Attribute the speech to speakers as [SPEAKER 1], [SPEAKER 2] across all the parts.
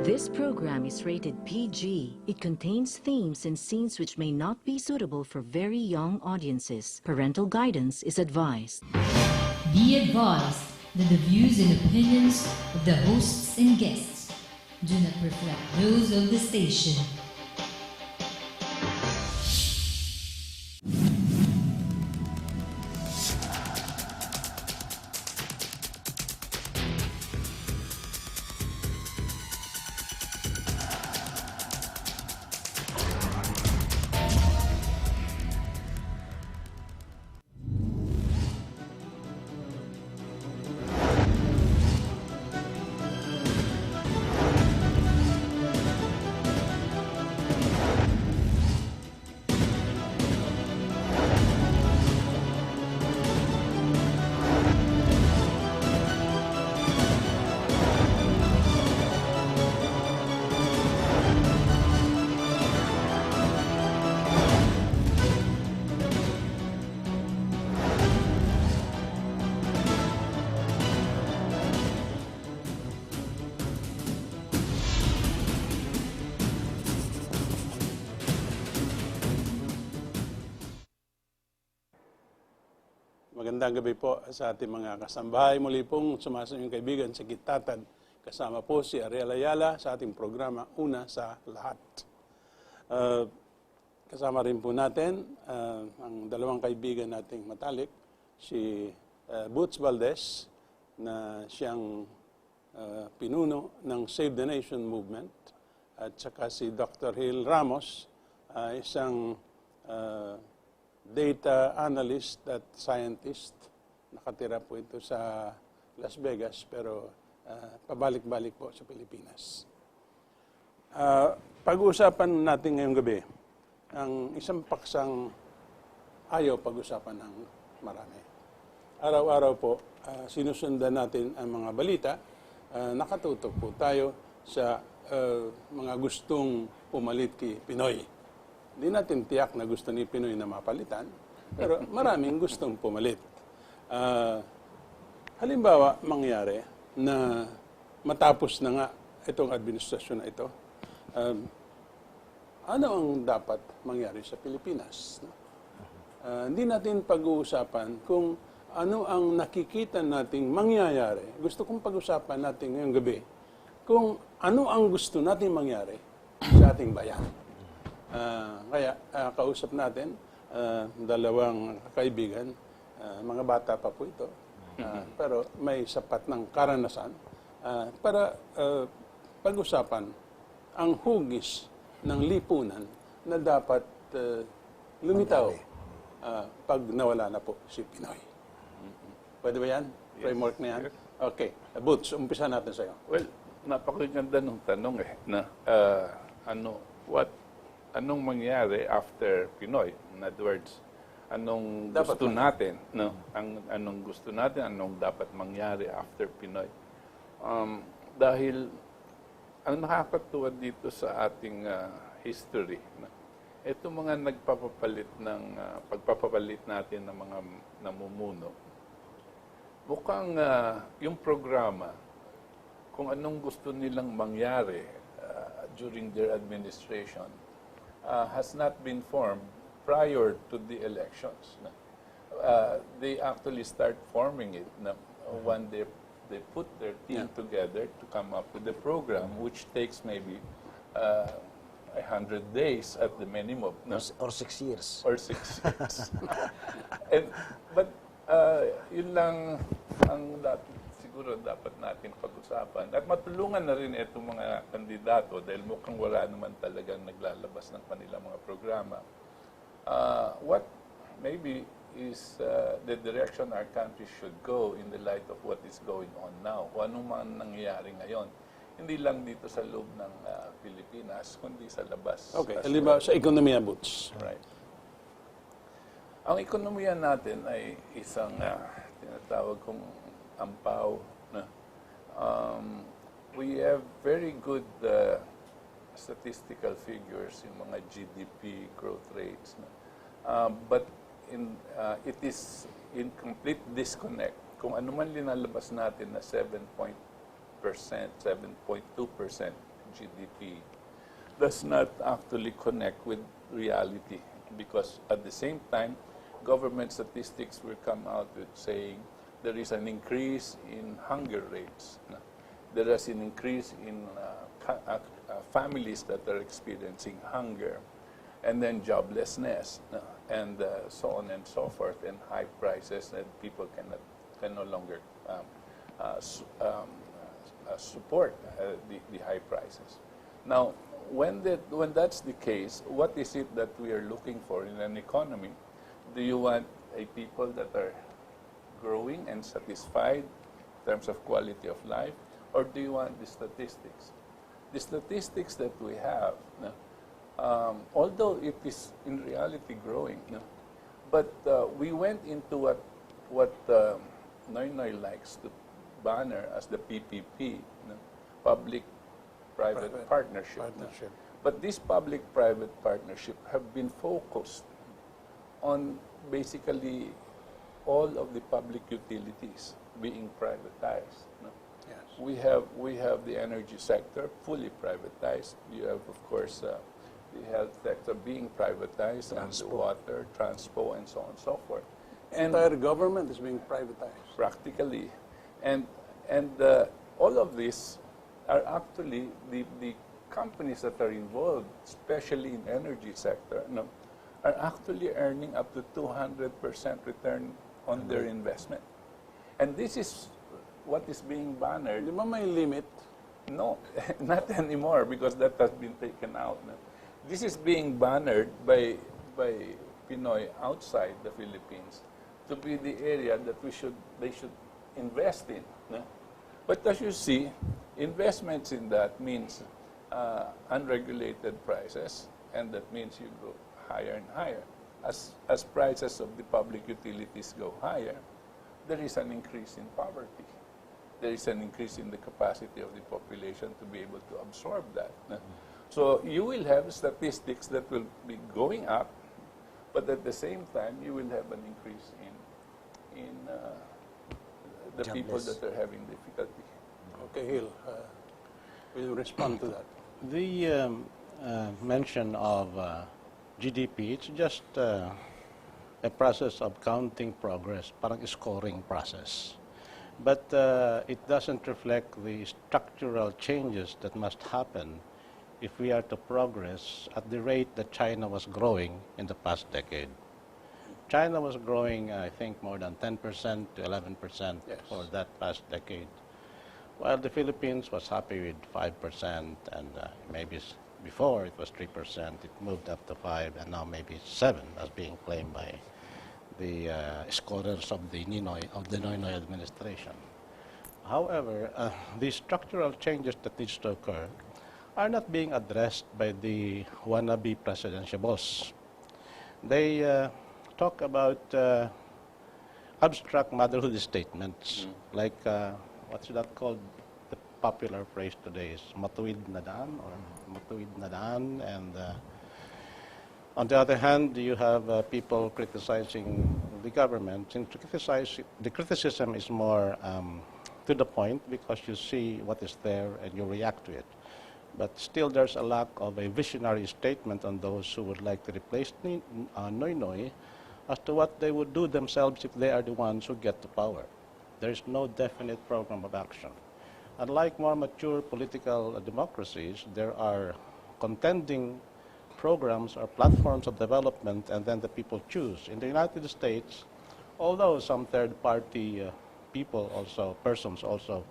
[SPEAKER 1] This program is rated PG. It contains themes and scenes which may not be suitable for very young audiences. Parental guidance is advised.
[SPEAKER 2] Be advised that the views and opinions of the hosts and guests do not reflect those of the station.
[SPEAKER 3] Magandang gabi po sa ating mga kasambahay. Muli pong sumasayong kaibigan sa Tatad. Kasama po si Ariel Ayala sa ating programa Una sa Lahat. Kasama rin po natin ang dalawang kaibigan nating matalik, si Butch Valdez na siyang pinuno ng Save the Nation Movement at saka si Dr. Gil Ramos, isang data analyst at scientist. Nakatira po ito sa Las Vegas pero pabalik-balik po sa Pilipinas. Pag-uusapan natin ngayong gabi ang isang paksang ayaw pag-usapan ng marami. Araw-araw po sinusundan natin ang mga balita. Nakatutok po tayo sa mga gustong pumalit kay Pnoy. Hindi natin tiyak na gusto ni Pinoy na mapalitan, pero maraming gustong pumalit. Halimbawa, mangyari na matapos na nga itong administrasyon na ito, ano ang dapat mangyari sa Pilipinas? Hindi natin pag-uusapan kung ano ang nakikita nating mangyayari. Gusto kong pag-usapan natin ngayong gabi kung ano ang gusto nating mangyari sa ating bayan. Kaya kausap natin dalawang kaibigan, mga bata pa po ito, pero may sapat ng karanasan para pag-usapan ang hugis ng lipunan na dapat lumitaw pag nawala na po si Pinoy. Pwede ba yan? Framework na yan? Okay. Butch, umpisa natin sa'yo.
[SPEAKER 4] Well, napakaganda ng tanong na anong mangyari after Pinoy? In other words, anong
[SPEAKER 3] dapat
[SPEAKER 4] gusto natin? No? Anong gusto natin? Anong dapat mangyari after Pinoy? Dahil ang nakakatuwa dito sa ating history, ito mga nagpapapalit ng pagpapapalit natin ng mga namumuno, mukhang yung programa, kung anong gusto nilang mangyari during their administration, has not been formed prior to the elections. They actually start forming it when they put their team together to come up with the program, which takes maybe 100 days at the minimum.
[SPEAKER 5] Or 6 years.
[SPEAKER 4] Or 6 years. But yun lang ang siguro dapat natin pag-usapan. At matulungan na rin itong mga kandidato dahil mukhang wala naman talagang naglalabas ng kanilang mga programa. What maybe is the direction our country should go in the light of what is going on now. Kung anong mga nangyayari ngayon. Hindi lang dito sa loob ng Pilipinas, kundi sa labas.
[SPEAKER 3] Okay, halimbawa sa ekonomiya, Butch.
[SPEAKER 4] Right. Ang ekonomiya natin ay isang tinatawag kong ampaw. We have very good statistical figures, yung mga GDP growth rates. But it is in complete disconnect. Kung ano man linalabas natin na 7.2% GDP does not actually connect with reality, because at the same time, government statistics will come out with saying there is an increase in hunger rates. No? There is an increase in families that are experiencing hunger, and then joblessness, no? And so on and so forth, and high prices that people can no longer support the high prices. Now, when that's the case, what is it that we are looking for in an economy? Do you want a people that are growing and satisfied in terms of quality of life, or do you want the statistics? The statistics that we have, although it is in reality growing, but we went into what Pnoy likes to banner as the PPP, public-private partnership. But this public-private partnership have been focused on basically all of the public utilities being privatized.
[SPEAKER 3] Yes.
[SPEAKER 4] We have the energy sector fully privatized. You have, of course, the health sector being privatized, and the water, transpo, and so on and so forth.
[SPEAKER 3] And entire government is being privatized.
[SPEAKER 4] Practically. And all of these are actually the companies that are involved, especially in energy sector, are actually earning up to 200% return on their investment. And this is what is being bannered.
[SPEAKER 3] Di ba may limit?
[SPEAKER 4] No, not anymore, because that has been taken out. No? This is being bannered by Pinoy outside the Philippines to be the area that they should invest in. No? But as you see, investments in that means unregulated prices, and that means you go higher and higher. As prices of the public utilities go higher, there is an increase in poverty. There is an increase in the capacity of the population to be able to absorb that. So you will have statistics that will be going up, but at the same time, you will have an increase in the people that are having difficulty.
[SPEAKER 3] Okay, Gil, will you respond to that?
[SPEAKER 5] The mention of GDP, it's just a process of counting progress, parang scoring process. But it doesn't reflect the structural changes that must happen if we are to progress at the rate that China was growing in the past decade. China was growing, I think, more than 10% to 11% for that past decade, while the Philippines was happy with 5%, and maybe before it was 3%, it moved up to 5%, and now maybe it's 7%, as being claimed by the scholars of the Noynoy administration. However, the structural changes that needs to occur are not being addressed by the wannabe presidential boss. They talk about abstract motherhood statements, like what's that called? The popular phrase today is matuwid na daan, or matuwid na daan, and on the other hand, you have people criticizing the government. And the criticism is more to the point, because you see what is there and you react to it. But still, there's a lack of a visionary statement on those who would like to replace Noynoy as to what they would do themselves if they are the ones who get to power. There is no definite program of action. Unlike more mature political democracies, there are contending programs or platforms of development, and then the people choose. In the United States, although some third-party persons also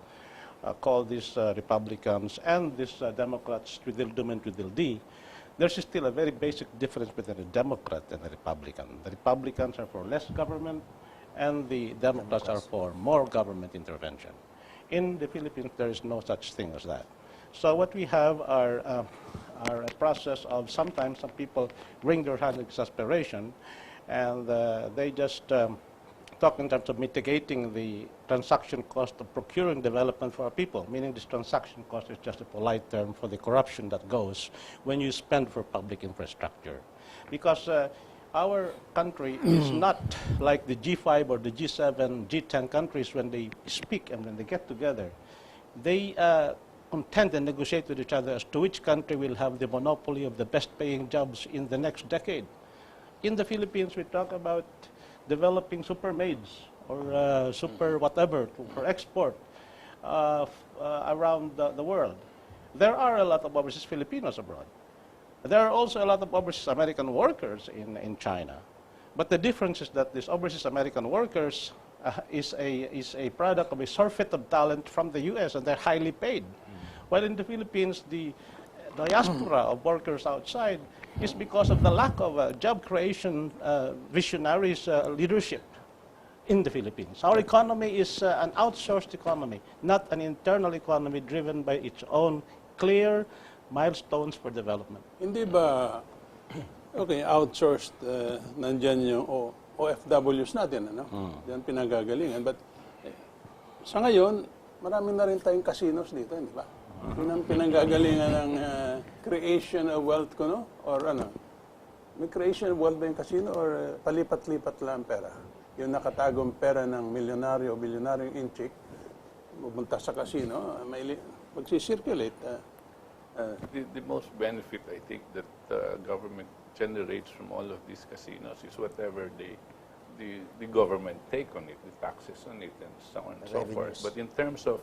[SPEAKER 5] call these Republicans and these Democrats Tweedledum and Tweedledee, there's still a very basic difference between a Democrat and a Republican. The Republicans are for less government, and the Democrats are for more government intervention. In the Philippines, there is no such thing as that. So what we have are a process of sometimes some people wring their hands in exasperation, and they just talk in terms of mitigating the transaction cost of procuring development for our people, meaning this transaction cost is just a polite term for the corruption that goes when you spend for public infrastructure. Because our country is not like the G5 or the G7, G10 countries when they speak and when they get together. They contend and negotiate with each other as to which country will have the monopoly of the best-paying jobs in the next decade. In the Philippines, we talk about developing super maids or super whatever for export around the world. There are a lot of overseas Filipinos abroad. There are also a lot of overseas American workers in China. But the difference is that these overseas American workers is a product of a surfeit of talent from the U.S. and they're highly paid. While in the Philippines, the diaspora of workers outside is because of the lack of job creation visionaries leadership in the Philippines. Our economy is an outsourced economy, not an internal economy driven by its own clear milestones for development.
[SPEAKER 3] Hindi ba, okay, outsourced, nandyan yung OFWs natin, ano? Diyan pinagagalingan. But sa ngayon, marami na rin tayong casinos dito, hindi ba? Yun ang pinanggagalingan ng creation of wealth ko, no? Or ano? May creation of wealth ba yung casino or palipat-lipat lang pera? Yung nakatagong pera ng milyonaryo o bilyonaryong inchik, pupunta sa casino, magsisirculate.
[SPEAKER 4] The most benefit, I think, that the government generates from all of these casinos is whatever the government take on it, the taxes on it, and so on and so forth. But in terms of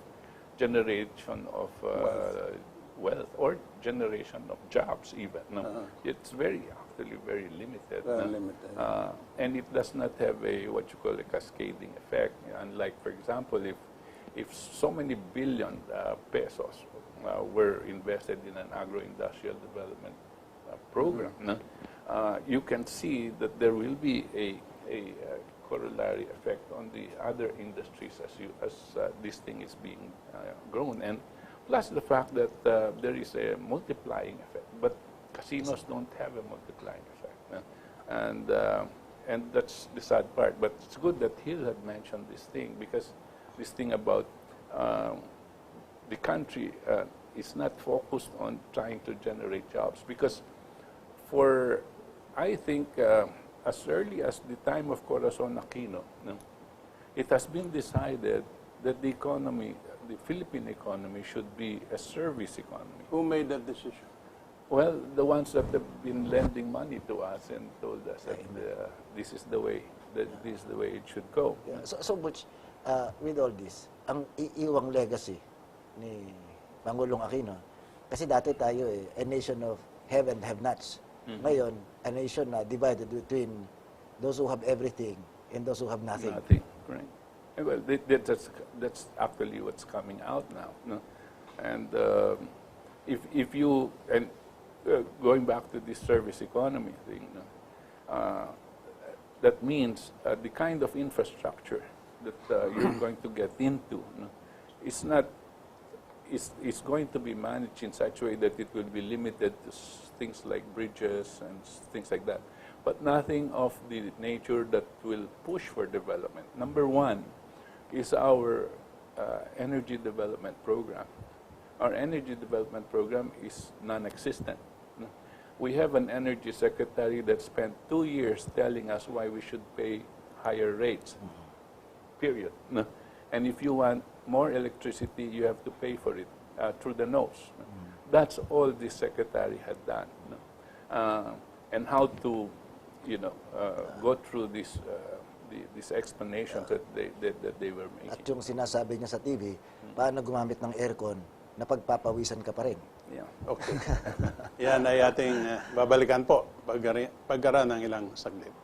[SPEAKER 4] generation of wealth or generation of jobs even, no? It's actually very limited.
[SPEAKER 3] Limited.
[SPEAKER 4] And it does not have what you call a cascading effect. Unlike, for example, if so many billion pesos were invested in an agro-industrial development program, you can see that there will be a corollary effect on the other industries as this thing is being grown. And plus the fact that there is a multiplying effect, but casinos don't have a multiplying effect. And that's the sad part. But it's good that Gil had mentioned this thing, because this thing about the country is not focused on trying to generate jobs, because I think as early as the time of Corazon Aquino, it has been decided that the economy, the Philippine economy, should be a service economy.
[SPEAKER 3] Who made that decision?
[SPEAKER 4] Well, the ones that have been lending money to us and told us that this is the way it should go.
[SPEAKER 6] Yeah. So Butch, with all this, ang iiwang legacy ni Pangulong Aquino, kasi dati tayo a nation of have and have-nots. Ngayon, a nation na divided between those who have everything and those who have nothing.
[SPEAKER 4] Nothing, right. Well, that's actually what's coming out now. No? And if you, and going back to this service economy thing, that means the kind of infrastructure that you're going to get into is going to be managed in such a way that it will be limited to things like bridges and things like that, but nothing of the nature that will push for development. Number one is our energy development program. Our energy development program is non-existent. We have an energy secretary that spent 2 years telling us why we should pay higher rates, period. And if you want more electricity, you have to pay for it through the nose. That's all this secretary had done. And how to, go through this explanations that they were making.
[SPEAKER 6] At yung sinasabi niya sa TV, paano gumamit ng aircon na pagpapawisan ka pa rin.
[SPEAKER 4] Yeah.
[SPEAKER 3] Okay. Yan ay ating babalikan po pagkaraan ng ilang saglit.